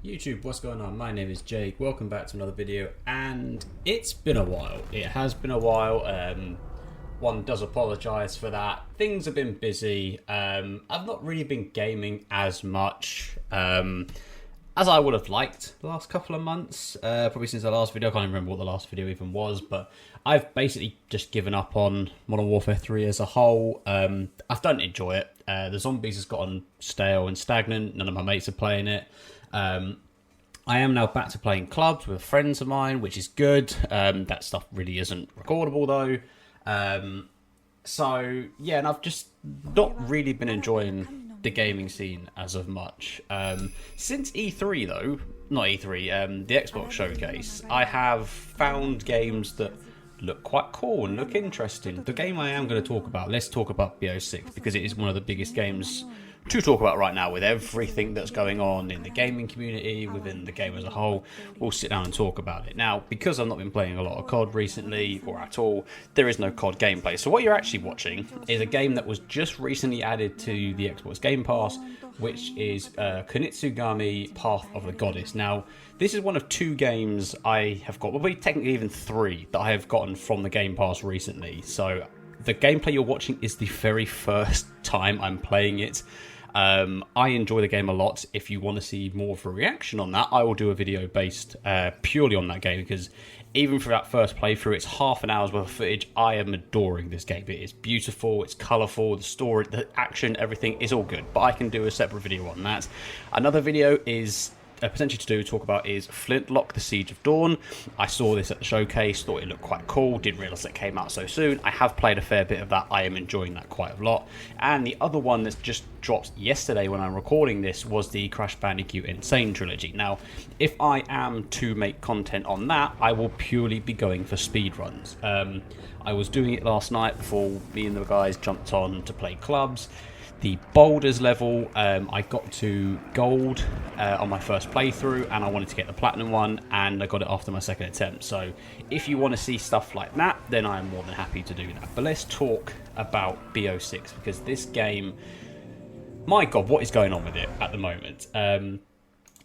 YouTube, what's going on? My name is Jake. Welcome back to another video, and it's been a while. It has been a while. One does apologise for that. Things have been busy. I've not really been gaming as much as I would have liked the last couple of months. Probably since the last video. I can't even remember what the last video even was, but I've basically just given up on Modern Warfare 3 as a whole. I don't enjoy it. The zombies has gotten stale and stagnant. None of my mates are playing it. I am now back to playing clubs with friends of mine, which is good. That stuff really isn't recordable though. So yeah, and I've just not really been enjoying the gaming scene as of much. Since E3 though, not E3, the Xbox showcase, I have found games that look quite cool and look interesting. The game I am going to talk about, let's talk about BO6, because it is one of the biggest games to talk about right now with everything that's going on in the gaming community, within the game as a whole. We'll sit down and talk about it. Now, because I've not been playing a lot of COD recently, or at all, there is no COD gameplay. So what you're actually watching is a game that was just recently added to the Xbox Game Pass, which is Kunitsu-Gami, Path of the Goddess. Now, this is one of two games I have got, well, technically even three, that I have gotten from the Game Pass recently. So the gameplay you're watching is the very first time I'm playing it. I enjoy the game a lot. If you want to see more of a reaction on that, I will do a video based purely on that game, because even for that first playthrough, it's half an hour's worth of footage. I am adoring this game. It is beautiful, it's colourful, the story, the action, everything is all good. But I can do a separate video on that. Another video is potentially to talk about is Flintlock, the Siege of Dawn. I saw this at the showcase, thought it looked quite cool, didn't realise it came out so soon. I have played a fair bit of that. I am enjoying that quite a lot. And the other one that's just dropped yesterday when I'm recording this was the Crash Bandicoot Insane trilogy. Now, if I am to make content on that, I will purely be going for speedruns. I was doing it last night before me and the guys jumped on to play clubs. The Boulders level, I got to gold on my first playthrough, and I wanted to get the platinum one, and I got it after my second attempt. So if you want to see stuff like that, then I am more than happy to do that. But let's talk about BO6, because this game, my god, what is going on with it at the moment?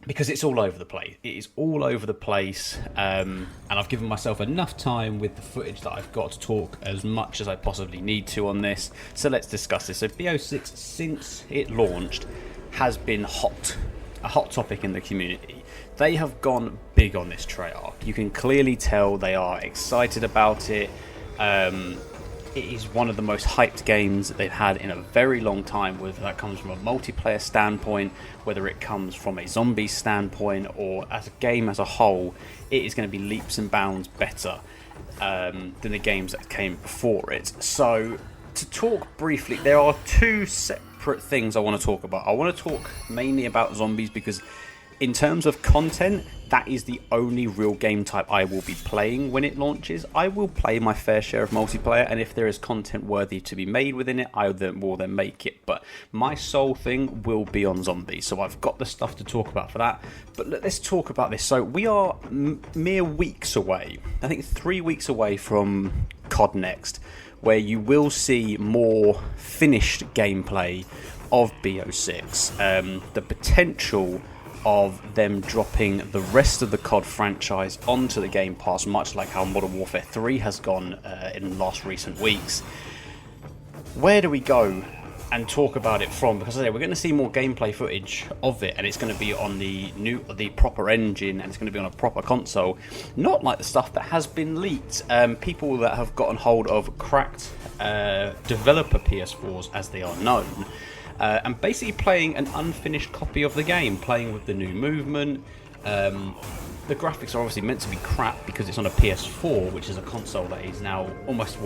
Because it's all over the place. It is all over the place, and I've given myself enough time with the footage that I've got to talk as much as I possibly need to on this. So let's discuss this. So BO6, since it launched, has been a hot topic in the community. They have gone big on this Treyarch. You can clearly tell they are excited about it. It is one of the most hyped games that they've had in a very long time, whether that comes from a multiplayer standpoint, whether it comes from a zombie standpoint, or as a game as a whole. It is going to be leaps and bounds better than the games that came before it. So to talk briefly, there are two separate things I want to talk about. I want to talk mainly about zombies, because in terms of content, that is the only real game type I will be playing when it launches. I will play my fair share of multiplayer, and if there is content worthy to be made within it, I will then make it. But my sole thing will be on zombies, so I've got the stuff to talk about for that. But let's talk about this. So we are mere weeks away, I think 3 weeks away from COD NEXT, where you will see more finished gameplay of BO6. The potential of them dropping the rest of the COD franchise onto the Game Pass, much like how Modern Warfare 3 has gone in the last recent weeks. Where do we go and talk about it from? Because we're going to see more gameplay footage of it, and it's going to be on the proper engine, and it's going to be on a proper console, not like the stuff that has been leaked. People that have gotten hold of cracked developer PS4s, as they are known, and basically playing an unfinished copy of the game, playing with the new movement. The graphics are obviously meant to be crap because it's on a PS4, which is a console that is now almost,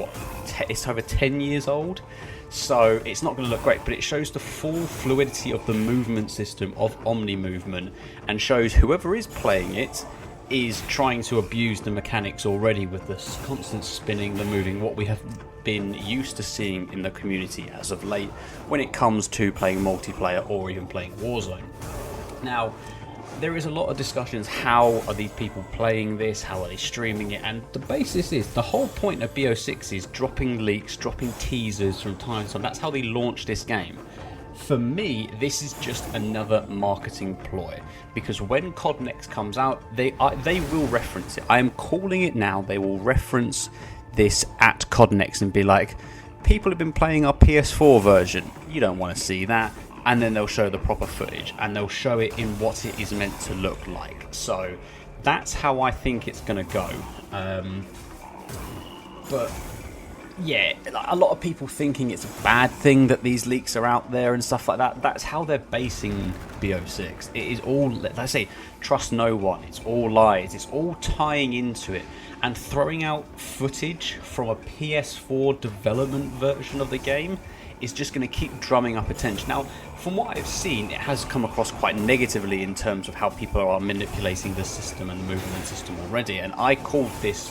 it's over 10 years old. So it's not going to look great, but it shows the full fluidity of the movement system of Omni movement, and shows whoever is playing it is trying to abuse the mechanics already with the constant spinning, the moving, what we have been used to seeing in the community as of late when it comes to playing multiplayer or even playing Warzone. Now, there is a lot of discussions, how are these people playing this, how are they streaming it, and the basis is, the whole point of BO6 is dropping leaks, dropping teasers from time to time. That's how they launched this game. For me, this is just another marketing ploy, because when COD Next comes out, they will reference it. I am calling it now. They will reference this at COD Next and be like, people have been playing our PS4 version. You don't want to see that. And then they'll show the proper footage, and they'll show it in what it is meant to look like. So that's how I think it's going to go. But yeah, a lot of people thinking it's a bad thing that these leaks are out there and stuff like that. That's how they're basing BO6. It is all, like I say, trust no one. It's all lies. It's all tying into it and throwing out footage from a PS4 development version of the game is just going to keep drumming up attention. Now, from what I've seen, it has come across quite negatively in terms of how people are manipulating the system and the movement system already. And I called this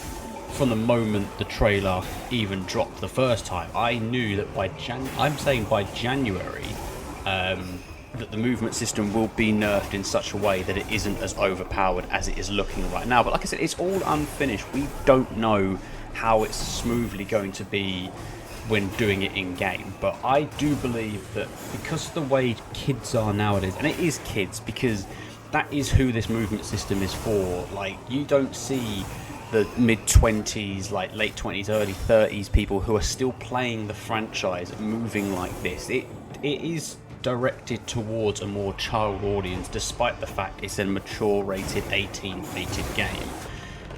from the moment the trailer even dropped the first time. I knew that by January, that the movement system will be nerfed in such a way that it isn't as overpowered as it is looking right now. But like I said, it's all unfinished. We don't know how it's smoothly going to be when doing it in game, but I do believe that because of the way kids are nowadays, and it is kids because that is who this movement system is for. Like, you don't see the mid-20s, like late 20s, early 30s people who are still playing the franchise moving like this. It is directed towards a more child audience, despite the fact it's a mature rated 18 rated game.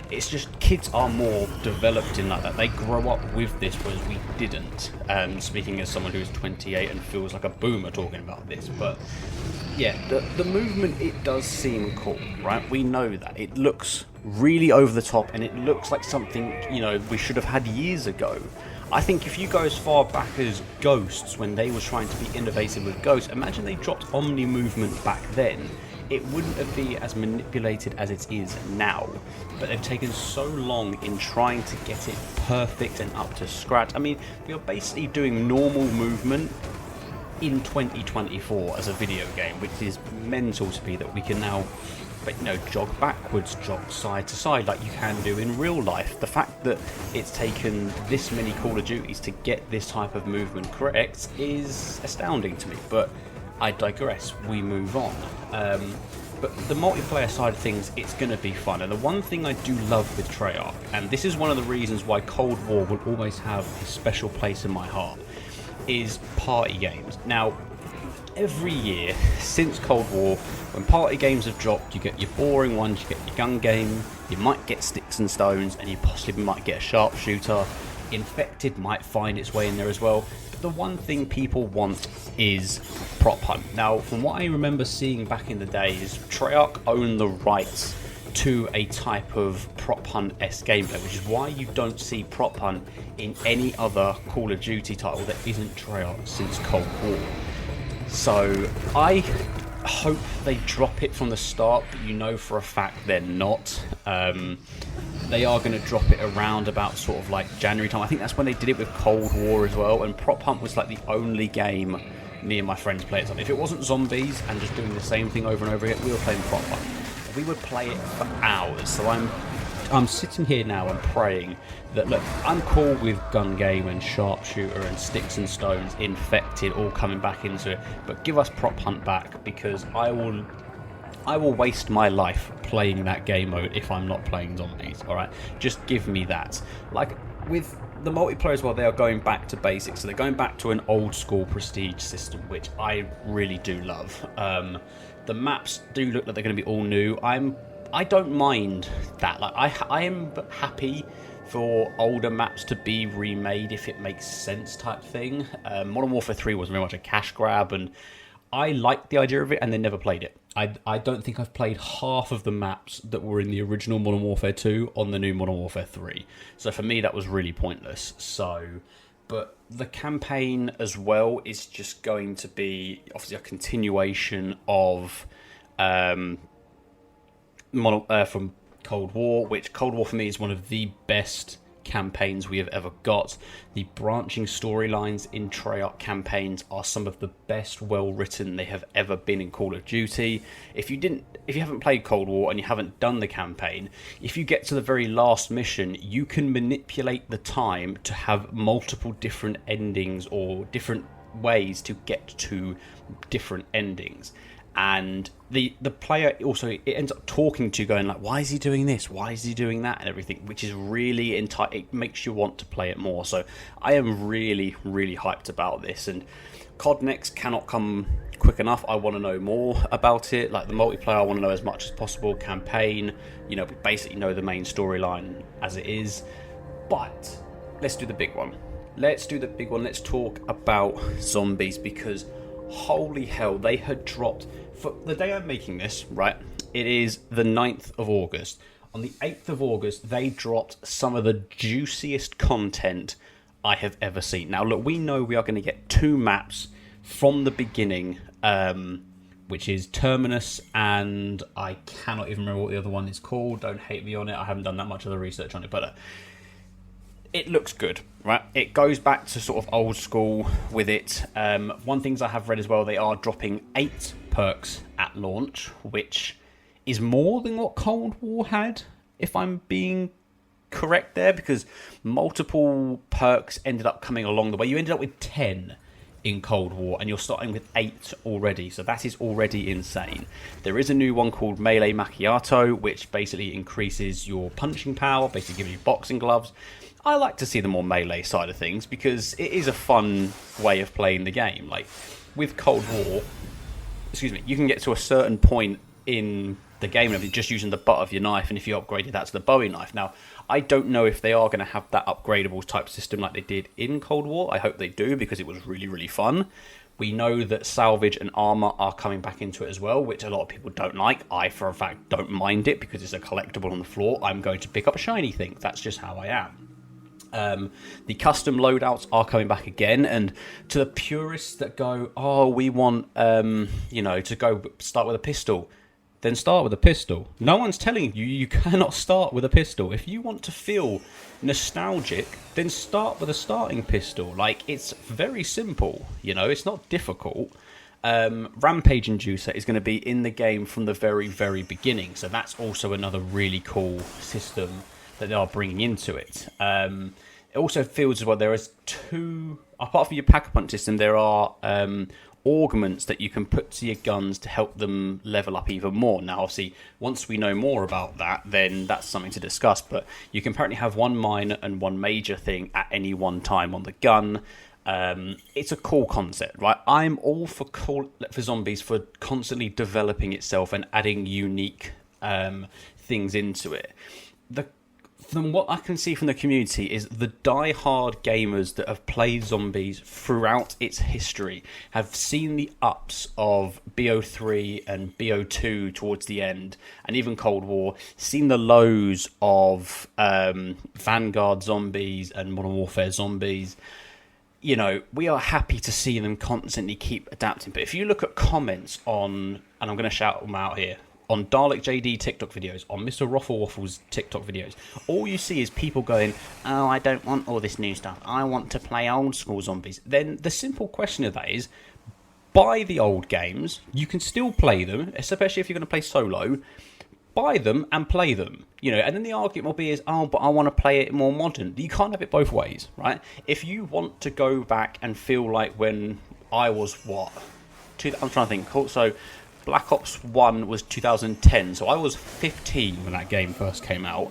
It's just kids are more developed in like that. They grow up with this, whereas we didn't. Speaking as someone who's 28 and feels like a boomer talking about this, but yeah, the movement, it does seem cool, right? We know that it looks really over the top, and it looks like something, you know, we should have had years ago. I think if you go as far back as Ghosts, when they were trying to be innovative with Ghosts, imagine they dropped Omni movement back then. It wouldn't be as manipulated as it is now, but they've taken so long in trying to get it perfect and up to scratch. I mean, we are basically doing normal movement in 2024 as a video game, which is mental to me that we can now, you know, jog backwards, jog side to side like you can do in real life. The fact that it's taken this many Call of Duties to get this type of movement correct is astounding to me, but I digress, we move on. But the multiplayer side of things, it's going to be fun. And the one thing I do love with Treyarch, and this is one of the reasons why Cold War will always have a special place in my heart, is party games. Now, every year since Cold War, when party games have dropped, you get your boring ones, you get your gun game, you might get sticks and stones, and you possibly might get a sharpshooter. Infected might find its way in there as well. But the one thing people want is prop hunt. Now, from what I remember seeing back in the day, is Treyarch own the rights to a type of prop hunt-esque gameplay, which is why you don't see prop hunt in any other Call of Duty title that isn't Treyarch since Cold War. So I hope they drop it from the start, but you know for a fact they're not. They are going to drop it around about sort of like January time. I think that's when they did it with Cold War as well, and Prop Hunt was like the only game me and my friends played it on. If it wasn't zombies and just doing the same thing over and over again, we were playing Prop Hunt. We would play it for hours. So I'm sitting here now and praying that, look, I'm cool with gun game and sharpshooter and sticks and stones, infected, all coming back into it, but give us Prop Hunt back, because I will waste my life playing that game mode if I'm not playing zombies, alright? Just give me that. Like, with the multiplayer as well, they are going back to basics, so they're going back to an old school prestige system, which I really do love. The maps do look like they're going to be all new. I don't mind that. Like, I am happy for older maps to be remade if it makes sense, type thing. Modern Warfare 3 was very much a cash grab, and I liked the idea of it, and then never played it. I don't think I've played half of the maps that were in the original Modern Warfare 2 on the new Modern Warfare 3. So for me, that was really pointless. But the campaign as well is just going to be obviously a continuation of from Cold War, which Cold War for me is one of the best campaigns we have ever got. The branching storylines in Treyarch campaigns are some of the best well written they have ever been in Call of Duty. If you haven't played Cold War and you haven't done the campaign, if you get to the very last mission, you can manipulate the time to have multiple different endings or different ways to get to different endings. And the player also, it ends up talking to you, going like, why is he doing this? Why is he doing that? And everything, which is really it makes you want to play it more. So I am really, really hyped about this. And COD Next cannot come quick enough. I want to know more about it. Like the multiplayer, I want to know as much as possible. Campaign, we basically know the main storyline as it is. But let's do the big one. Let's talk about zombies, because holy hell, they had dropped. For the day I'm making this, right, it is the 9th of August. On the 8th of August, they dropped some of the juiciest content I have ever seen. Now, look, we know we are going to get 2 maps from the beginning, which is Terminus, and I cannot even remember what the other one is called. Don't hate me on it. I haven't done that much of the research on it, but it looks good, right? It goes back to sort of old school with it. One things I have read as well, they are dropping 8 perks at launch, which is more than what Cold War had, if I'm being correct there, because multiple perks ended up coming along the way. You ended up with 10 in Cold War, and you're starting with 8 already, so that is already insane. There is a new one called Melee Macchiato, which basically increases your punching power, basically giving you boxing gloves. I like to see the more melee side of things, because it is a fun way of playing the game. Like with Cold War, you can get to a certain point in the game of just using the butt of your knife, and if you upgraded that to the Bowie knife. Now, I don't know if they are going to have that upgradable type system like they did in Cold War. I hope they do, because it was really, really fun. We know that salvage and armor are coming back into it as well, which a lot of people don't like. I, for a fact, don't mind it, because it's a collectible on the floor. I'm going to pick up a shiny thing. That's just how I am. The custom loadouts are coming back again, and to the purists that go, oh, we want to go start with a pistol, then start with a pistol. No one's telling you you cannot start with a pistol. If you want to feel nostalgic, then start with a starting pistol. Like, it's very simple, it's not difficult. Rampage Inducer is going to be in the game from the very, very beginning, so that's also another really cool system that they are bringing into it. It also feels as well, there is 2, apart from your pack-a-punch system, there are augments that you can put to your guns to help them level up even more. Now, obviously, once we know more about that, then that's something to discuss, but you can apparently have 1 minor and 1 major thing at any one time on the gun. It's a cool concept, right? I'm all for zombies for constantly developing itself and adding unique things into it. From what I can see from the community is the die-hard gamers that have played zombies throughout its history have seen the ups of BO3 and BO2 towards the end, and even Cold War, seen the lows of Vanguard zombies and Modern Warfare zombies. We are happy to see them constantly keep adapting. But if you look at comments on, and I'm going to shout them out here, on Dalek JD TikTok videos, on Mr. Ruffle Waffle's TikTok videos, all you see is people going, oh, I don't want all this new stuff. I want to play old school zombies. Then the simple question of that is, buy the old games. You can still play them, especially if you're going to play solo. Buy them and play them. And then the argument will be is, oh, but I want to play it more modern. You can't have it both ways, right? If you want to go back and feel like when I was, I'm trying to think. So Black Ops 1 was 2010, so I was 15 when that game first came out,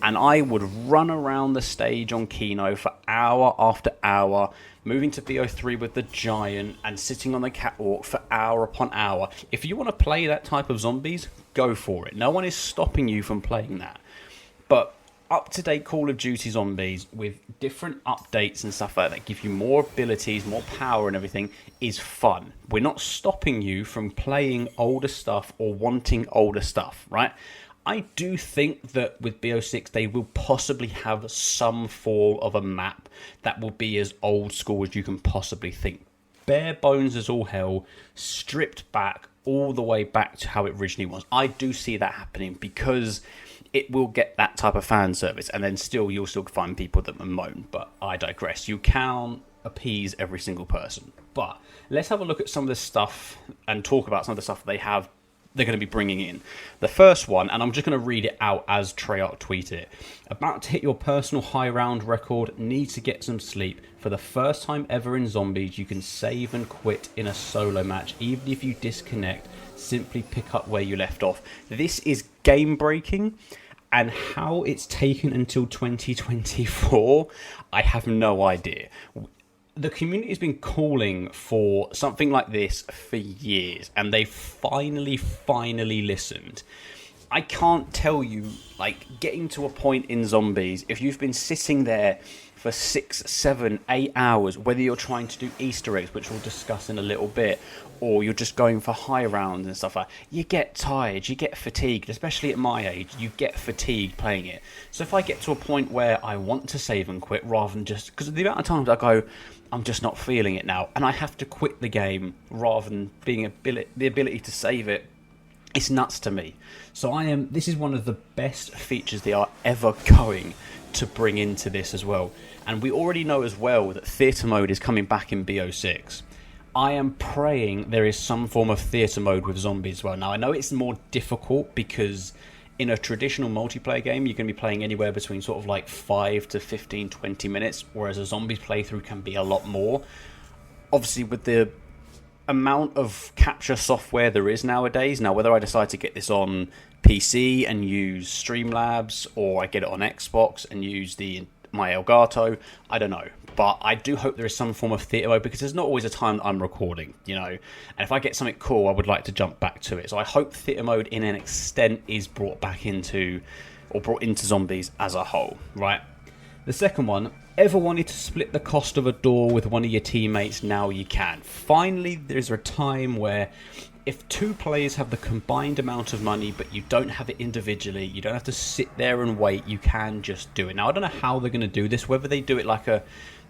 and I would run around the stage on Kino for hour after hour, moving to BO3 with the Giant and sitting on the catwalk for hour upon hour. If you want to play that type of zombies, go for it. No one is stopping you from playing that. But up-to-date Call of Duty zombies with different updates and stuff like that give you more abilities, more power and everything is fun. We're not stopping you from playing older stuff or wanting older stuff, right? I do think that with BO6 they will possibly have some form of a map that will be as old school as you can possibly think. Bare bones as all hell, stripped back all the way back to how it originally was. I do see that happening because it will get that type of fan service, and then you'll still find people that moan, but I digress. You can't appease every single person. But let's have a look at some of this stuff and talk about some of the stuff they have they're going to be bringing in. The first one, and I'm just going to read it out as Treyarch tweeted it. About to hit your personal high round record, need to get some sleep. For the first time ever in Zombies, you can save and quit in a solo match. Even if you disconnect, simply pick up where you left off. This is game breaking, and how it's taken until 2024, I have no idea. The community has been calling for something like this for years, and they finally listened. I can't tell you, like, getting to a point in Zombies, if you've been sitting there for 6, 7, 8 hours, whether you're trying to do Easter eggs, which we'll discuss in a little bit, or you're just going for high rounds and stuff like that, you get tired, you get fatigued, especially at my age, you get fatigued playing it. So if I get to a point where I want to save and quit rather than just, because the amount of times I go, I'm just not feeling it now, and I have to quit the game rather than being the ability to save it, it's nuts to me. So this is one of the best features they are ever going to bring into this as well. And we already know as well that theatre mode is coming back in BO6. I am praying there is some form of theatre mode with Zombies as well. Now, I know it's more difficult because in a traditional multiplayer game, you're going to be playing anywhere between sort of like 5 to 15, 20 minutes, whereas a Zombies playthrough can be a lot more. Obviously, with the amount of capture software there is nowadays, now whether I decide to get this on PC and use Streamlabs, or I get it on Xbox and use my Elgato, I don't know. But I do hope there is some form of theatre mode, because there's not always a time that I'm recording, you know. And if I get something cool, I would like to jump back to it. So I hope theatre mode, in an extent, is brought into Zombies as a whole, right? The second one, ever wanted to split the cost of a door with one of your teammates? Now you can. Finally, there's a time where if 2 players have the combined amount of money, but you don't have it individually, you don't have to sit there and wait, you can just do it. Now, I don't know how they're going to do this, whether they do it like a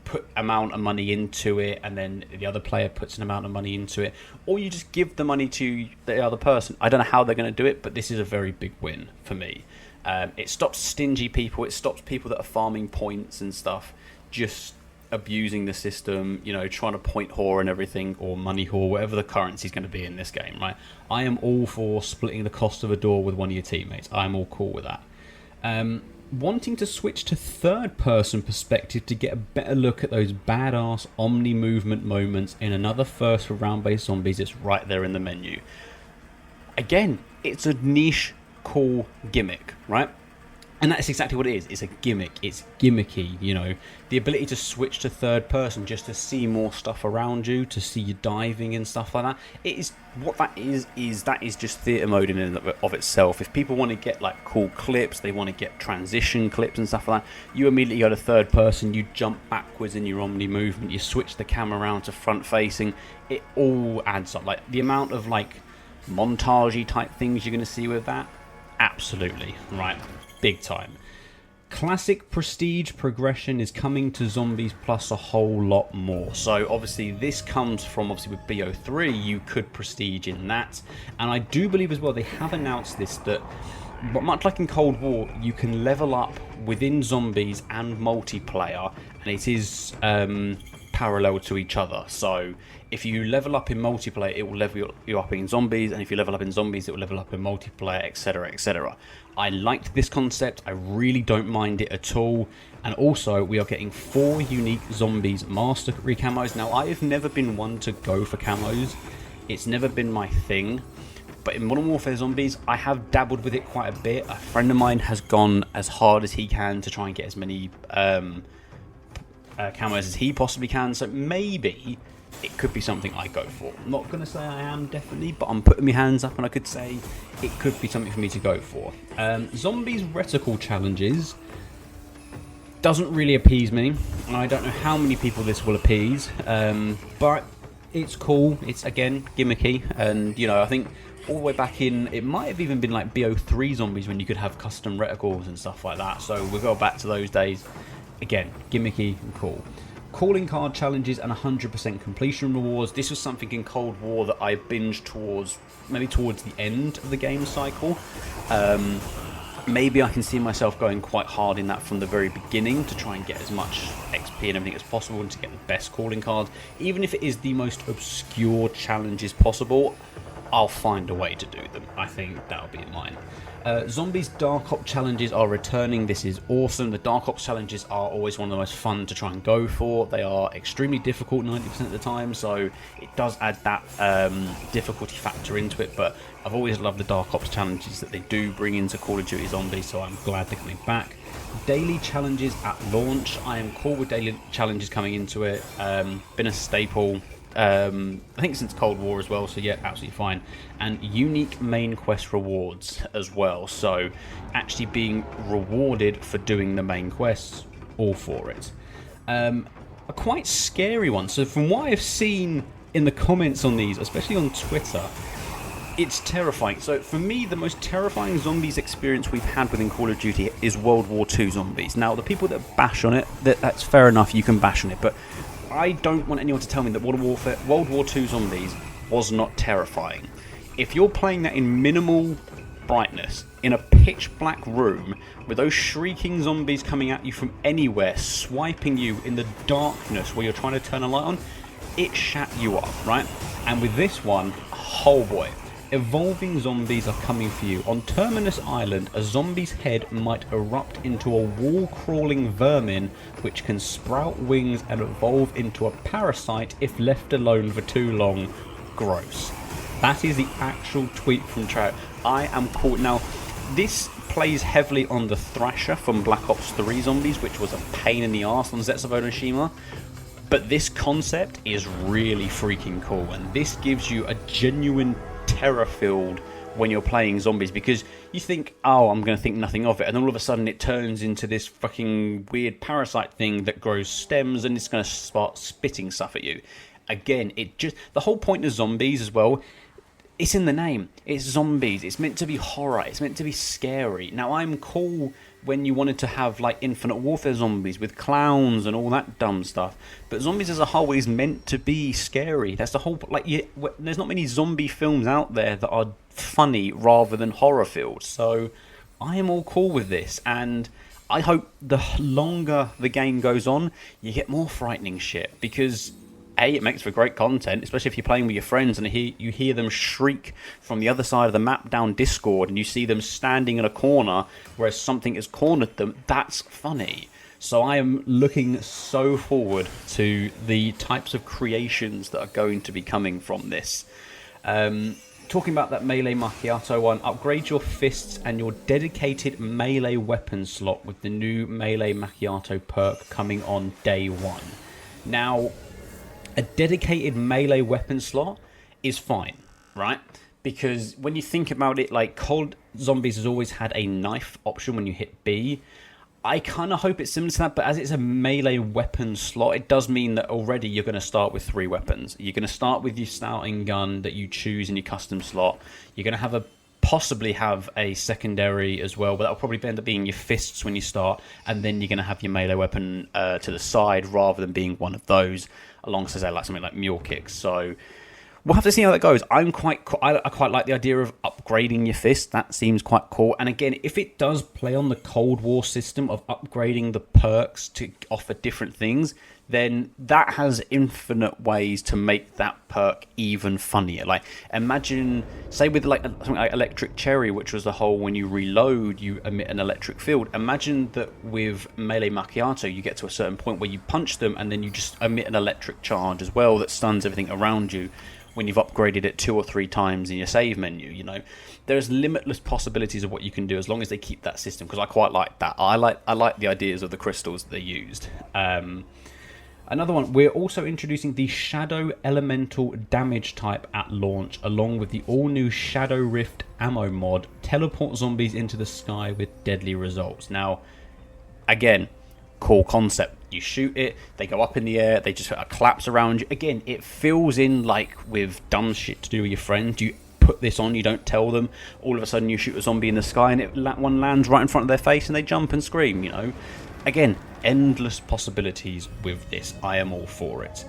put amount of money into it and then the other player puts an amount of money into it, or you just give the money to the other person. I don't know how they're going to do it, but this is a very big win for me. It stops stingy people, it stops people that are farming points and stuff, just abusing the system, you know, trying to point whore and everything, or money whore, whatever the currency is going to be in this game, right? I am all for splitting the cost of a door with one of your teammates. I'm all cool with that. Wanting to switch to third-person perspective to get a better look at those badass omni-movement moments in another first for round-based Zombies, it's right there in the menu. Again, it's a niche, cool gimmick, right? And that's exactly what it is. It's a gimmick. It's gimmicky, you know. The ability to switch to third person just to see more stuff around you, to see you diving and stuff like that. It is what that is just theatre mode in and of itself. If people want to get like cool clips, they want to get transition clips and stuff like that, you immediately go to third person, you jump backwards in your omni movement, you switch the camera around to front facing. It all adds up. Like the amount of like montagey type things you're going to see with that, absolutely, right? Big time. Classic prestige progression is coming to Zombies plus a whole lot more. So obviously this comes from, obviously with BO3 you could prestige in that, and I do believe as well they have announced this, that much like in Cold War you can level up within Zombies and multiplayer, and it is parallel to each other. So if you level up in multiplayer, it will level you up in Zombies, and if you level up in Zombies, it will level up in multiplayer, etc, etc. I liked this concept. I really don't mind it at all. And also, we are getting 4 unique Zombies mastery camos. Now, I have never been one to go for camos. It's never been my thing. But in Modern Warfare Zombies, I have dabbled with it quite a bit. A friend of mine has gone as hard as he can to try and get as many camos as he possibly can. So maybe it could be something I go for. I'm not going to say I am, definitely, but I'm putting my hands up and I could say it could be something for me to go for. Zombies reticle challenges doesn't really appease me, and I don't know how many people this will appease, but it's cool. It's, again, gimmicky, and, you know, I think all the way back in, it might have even been like BO3 Zombies when you could have custom reticles and stuff like that, so we'll go back to those days. Again, gimmicky and cool. Calling card challenges and 100% completion rewards. This was something in Cold War that I binged towards the end of the game cycle. Maybe I can see myself going quite hard in that from the very beginning to try and get as much XP and everything as possible and to get the best calling cards. Even if it is the most obscure challenges possible, I'll find a way to do them. I think that'll be mine. Zombies Dark Ops challenges are returning. This is awesome. The Dark Ops challenges are always one of the most fun to try and go for. They are extremely difficult 90% of the time, so it does add that difficulty factor into it, but I've always loved the Dark Ops challenges that they do bring into Call of Duty Zombies, so I'm glad they're coming back. Daily challenges at launch. I am cool with daily challenges coming into it. Been a staple. I think since Cold War as well, so yeah, absolutely fine. And unique main quest rewards as well, so actually being rewarded for doing the main quests, all for it. A quite scary one, so from what I've seen in the comments on these, especially on Twitter, it's terrifying. So for me, the most terrifying zombies experience we've had within Call of Duty is World War II zombies. Now, the people that bash on it, that's fair enough, you can bash on it, but I don't want anyone to tell me that World War II zombies was not terrifying. If you're playing that in minimal brightness, in a pitch black room, with those shrieking zombies coming at you from anywhere, swiping you in the darkness where you're trying to turn a light on, it shat you up, right? And with this one, oh boy. Evolving zombies are coming for you. On Terminus Island, a zombie's head might erupt into a wall-crawling vermin which can sprout wings and evolve into a parasite if left alone for too long. Gross. That is the actual tweet from Trout. I am cool. Now, this plays heavily on the Thrasher from Black Ops 3 zombies, which was a pain in the arse on Zetsubo Nishima. But this concept is really freaking cool, and this gives you a genuine terror-filled when you're playing zombies, because you think, oh, I'm going to think nothing of it, and then all of a sudden it turns into this fucking weird parasite thing that grows stems and it's going to start spitting stuff at you. Again, the whole point of zombies as well, it's in the name. It's zombies. It's meant to be horror. It's meant to be scary. Now, I'm cool when you wanted to have like Infinite Warfare zombies with clowns and all that dumb stuff, but zombies as a whole is meant to be scary. That's the whole, there's not many zombie films out there that are funny rather than horror filled, so I am all cool with this, and I hope the longer the game goes on, you get more frightening shit, because it makes for great content, especially if you're playing with your friends and you hear them shriek from the other side of the map down Discord, and you see them standing in a corner where something has cornered them. That's funny. So I am looking so forward to the types of creations that are going to be coming from this. Talking about that melee macchiato one, upgrade your fists and your dedicated melee weapon slot with the new melee macchiato perk coming on day one. Now, a dedicated melee weapon slot is fine, right? Because when you think about it, like Cold Zombies has always had a knife option when you hit B. I kind of hope it's similar to that, but as it's a melee weapon slot, it does mean that already you're going to start with 3 weapons. You're going to start with your scouting gun that you choose in your custom slot. You're going to possibly have a secondary as well, but that'll probably end up being your fists when you start, and then you're going to have your melee weapon to the side rather than being one of those, alongside something like mule kicks. So we'll have to see how that goes. I quite like the idea of upgrading your fist. That seems quite cool. And again, if it does play on the Cold War system of upgrading the perks to offer different things, then that has infinite ways to make that perk even funnier. Like, imagine, say with something like Electric Cherry, which was the whole when you reload, you emit an electric field. Imagine that with Melee Macchiato, you get to a certain point where you punch them and then you just emit an electric charge as well that stuns everything around you when you've upgraded it 2 or 3 times in your save menu. You know, there's limitless possibilities of what you can do as long as they keep that system, because I quite like that. I like the ideas of the crystals they used. Another one, we're also introducing the Shadow Elemental damage type at launch, along with the all-new Shadow Rift ammo mod, teleport zombies into the sky with deadly results. Now, again, cool concept. You shoot it, they go up in the air, they just collapse around you. Again, it fills in like with dumb shit to do with your friends. You put this on, you don't tell them. All of a sudden you shoot a zombie in the sky and one lands right in front of their face and they jump and scream, you know. Again, endless possibilities with this. I am all for it.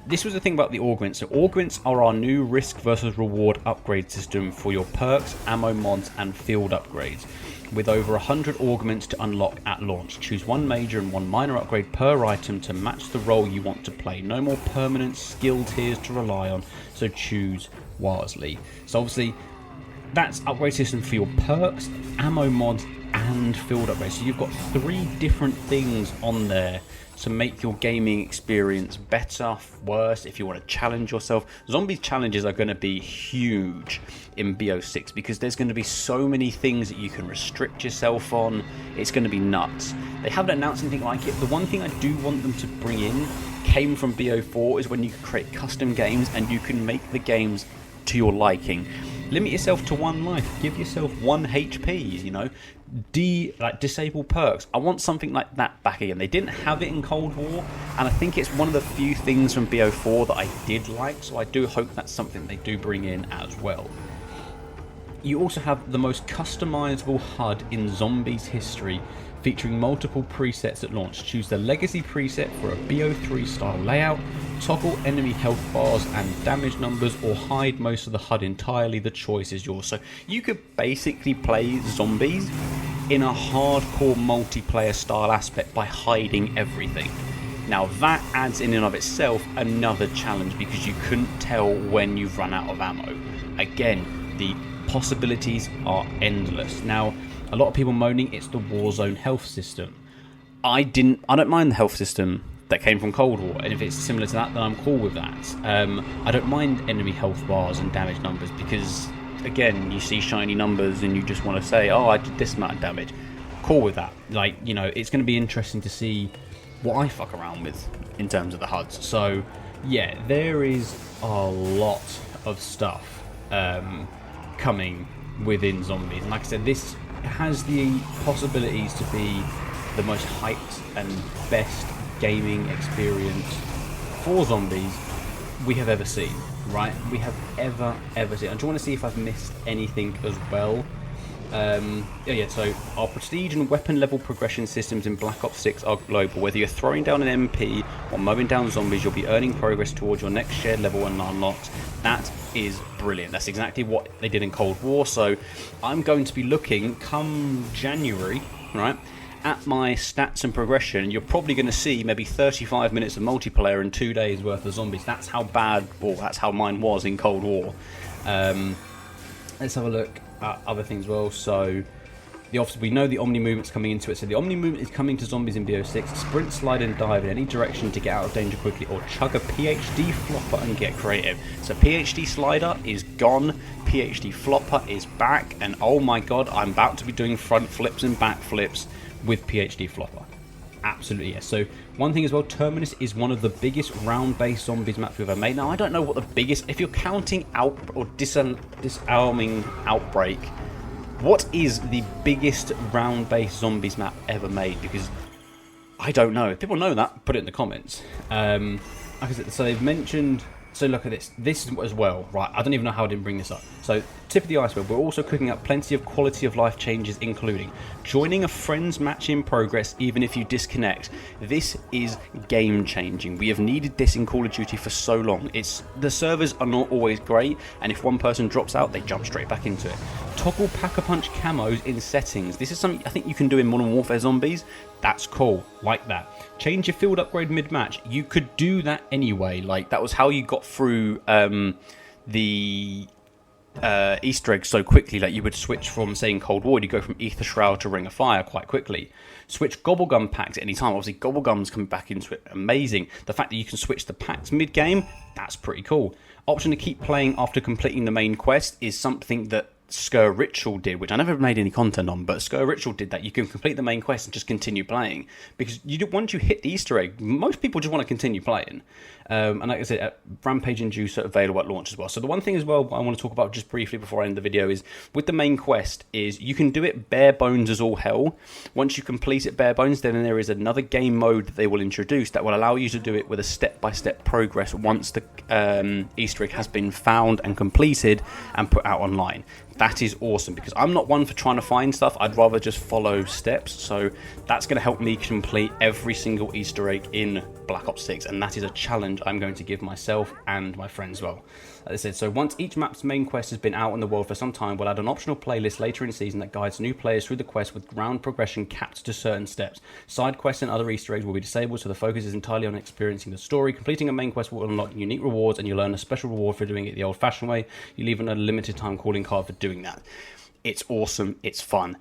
This was the thing about the augments. So augments are our new risk versus reward upgrade system for your perks, ammo mods, and field upgrades. with over 100 augments to unlock at launch. Choose one major and one minor upgrade per item to match the role you want to play. No more permanent skill tiers to rely on, so choose wisely. So obviously, that's upgrade system for your perks, ammo mods, and field upgrades. So you've got 3 different things on there to make your gaming experience better, worse, if you want to challenge yourself. Zombies challenges are going to be huge in BO6 because there's going to be so many things that you can restrict yourself on. It's going to be nuts. They haven't announced anything like it. The one thing I do want them to bring in came from BO4 is when you can create custom games and you can make the games to your liking. Limit yourself to 1 life. Give yourself 1 HP, you know. Disable perks. I want something like that back again. They didn't have it in Cold War, and I think it's one of the few things from BO4 that I did like, so I do hope that's something they do bring in as well. You also have the most customizable HUD in Zombies history, featuring multiple presets at launch. Choose the Legacy preset for a BO3 style layout, toggle enemy health bars and damage numbers, or hide most of the HUD entirely. The choice is yours. So you could basically play Zombies in a hardcore multiplayer style aspect by hiding everything. Now that adds in and of itself another challenge because you couldn't tell when you've run out of ammo. Again, the possibilities are endless. Now, a lot of people moaning it's the Warzone health system. I don't mind the health system that came from Cold War, and if it's similar to that, then I'm cool with that. I don't mind enemy health bars and damage numbers because, again, you see shiny numbers and you just want to say, oh, I did this amount of damage. Cool with that. Like, you know, it's going to be interesting to see what I fuck around with in terms of the HUDs. So, yeah, there is a lot of stuff coming within Zombies. And like I said, this has the possibilities to be the most hyped and best gaming experience for Zombies we have ever seen, right? We have ever seen. I just want to see if I've missed anything as well. So our prestige and weapon level progression systems in Black Ops 6 are global. Whether you're throwing down an MP or mowing down zombies, you'll be earning progress towards your next shared level and unlocked. That is brilliant. That's exactly what they did in Cold War. So I'm going to be looking come January, right, at my stats and progression. You're probably going to see maybe 35 minutes of multiplayer and 2 days worth of zombies. That's how bad, or that's how mine was in Cold War. Let's have a look at other things as well. So we know the Omni movement's coming into it. So the Omni movement is coming to Zombies in BO6. Sprint, slide and dive in any direction to get out of danger quickly, or chug a PhD flopper and get creative. So PhD slider is gone, PhD flopper is back, and oh my god, I'm about to be doing front flips and back flips with PhD flopper. Absolutely, yes. So one thing as well, Terminus is one of the biggest round-based zombies maps we've ever made. Now, I don't know what the biggest, if you're counting out or disarming Outbreak, what is the biggest round-based zombies map ever made? Because I don't know. If people know that, put it in the comments. Like I said, so they've mentioned. So look at this. This as well, right? I don't even know how I didn't bring this up. So tip of the iceberg, we're also cooking up plenty of quality of life changes, including joining a friends match in progress even if you disconnect. This is game changing. We have needed this in Call of Duty for so long. The servers are not always great, and if one person drops out, they jump straight back into it. Toggle pack-a-punch camos in settings. This is something I think you can do in Modern Warfare Zombies. That's cool, like that. Change your field upgrade mid-match. You could do that anyway. Like, that was how you got through the Easter eggs so quickly. Like, you would switch from, say, in Cold War, you go from Ether Shroud to Ring of Fire quite quickly. Switch Gobblegum packs at any time. Obviously, Gobblegum's coming back into it. Amazing. The fact that you can switch the packs mid-game, that's pretty cool. Option to keep playing after completing the main quest is something that Skur Ritual did, which I never made any content on, but Skur Ritual did that. You can complete the main quest and just continue playing, because once you hit the Easter egg, most people just want to continue playing. And like I said, Rampage and Juice are available at launch as well. So the one thing as well I want to talk about just briefly before I end the video is, with the main quest, is you can do it bare bones as all hell. Once you complete it bare bones, then there is another game mode that they will introduce that will allow you to do it with a step-by-step progress once the Easter egg has been found and completed and put out online. that is awesome, because I'm not one for trying to find stuff. I'd rather just follow steps. So that's going to help me complete every single Easter egg in Black Ops 6, and that is a challenge I'm going to give myself and my friends as well. As I said, so once each map's main quest has been out in the world for some time, we'll add an optional playlist later in the season that guides new players through the quest with round progression capped to certain steps. Side quests and other Easter eggs will be disabled, so the focus is entirely on experiencing the story. Completing a main quest will unlock unique rewards, and you'll earn a special reward for doing it the old-fashioned way. You'll even earn a limited time calling card for doing that. It's awesome, it's fun.